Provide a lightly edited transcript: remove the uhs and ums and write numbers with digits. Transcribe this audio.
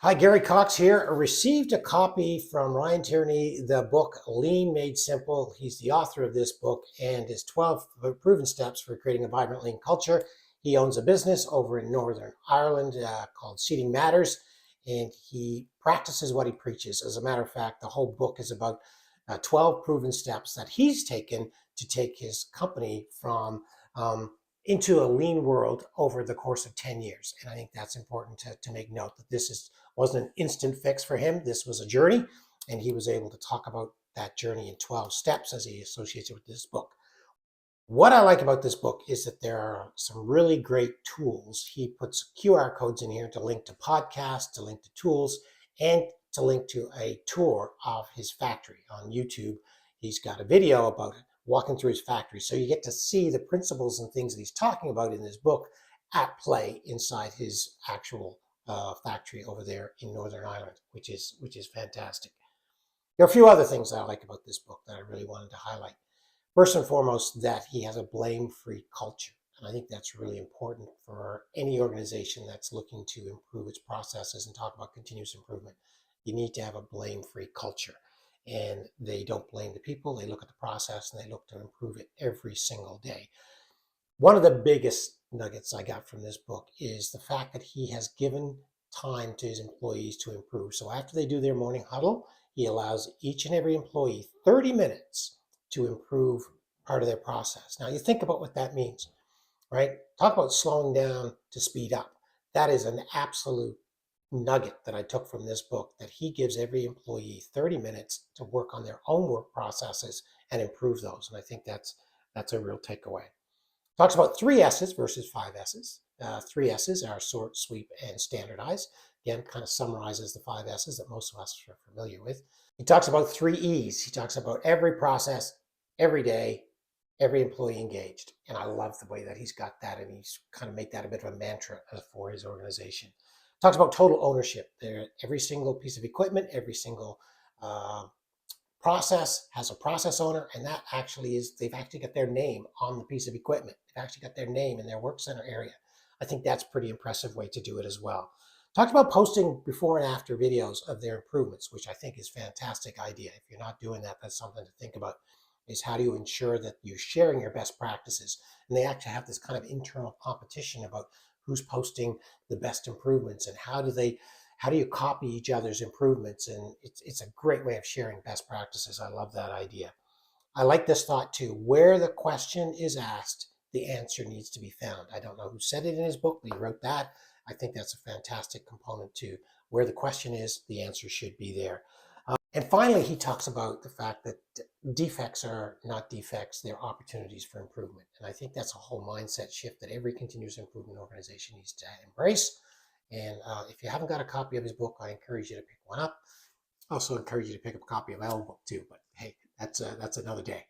Hi, Gary Cox here. I received a copy from Ryan Tierney, the book Lean Made Simple. He's the author of this book and his 12 proven steps for creating a vibrant lean culture. He owns a business over in Northern Ireland called Seating Matters, and he practices what he preaches. As a matter of fact, the whole book is about 12 proven steps that he's taken to take his company from into a lean world over the course of 10 years. And I think that's important to make note that wasn't an instant fix for him. This was a journey, and he was able to talk about that journey in 12 steps as he associates it with this book. What I like about this book is that there are some really great tools. He puts QR codes in here to link to podcasts, to link to tools, and to link to a tour of his factory on YouTube. He's got a video about it, walking through his factory. So you get to see the principles and things that he's talking about in this book at play inside his actual factory over there in Northern Ireland, which is fantastic. There are a few other things that I like about this book that I really wanted to highlight. First and foremost, that he has a blame-free culture. And I think that's really important for any organization that's looking to improve its processes and talk about continuous improvement. You need to have a blame-free culture. And they don't blame the people, they look at the process and they look to improve it every single day. One of the biggest nuggets I got from this book is the fact that he has given time to his employees to improve. So after they do their morning huddle, he allows each and every employee 30 minutes to improve part of their process. Now you think about what that means, right? Talk about slowing down to speed up. That is an absolute nugget that I took from this book, that he gives every employee 30 minutes to work on their own work processes and improve those. And I think that's a real takeaway. Talks about 3 S's versus 5 S's. 3 S's are sort, sweep, and standardize. Again, kind of summarizes the 5 S's that most of us are familiar with. He talks about 3 E's. He talks about every process, every day, every employee engaged. And I love the way that he's got that, and he's kind of made that a bit of a mantra for his organization. Talks about total ownership. Every single piece of equipment, every single process has a process owner, and that actually is, they've actually got their name on the piece of equipment. They've actually got their name in their work center area. I think that's a pretty impressive way to do it as well. Talked about posting before and after videos of their improvements, which I think is a fantastic idea. If you're not doing that, that's something to think about, is how do you ensure that you're sharing your best practices? And they actually have this kind of internal competition about who's posting the best improvements and how do you copy each other's improvements? And it's a great way of sharing best practices. I love that idea. I like this thought too. Where the question is asked, the answer needs to be found. I don't know who said it in his book, but he wrote that. I think that's a fantastic component too. Where the question is, the answer should be there. And finally, he talks about the fact that defects are not defects, they're opportunities for improvement. And I think that's a whole mindset shift that every continuous improvement organization needs to embrace. And if you haven't got a copy of his book, I encourage you to pick one up. I also encourage you to pick up a copy of Al's book too. But hey, that's another day.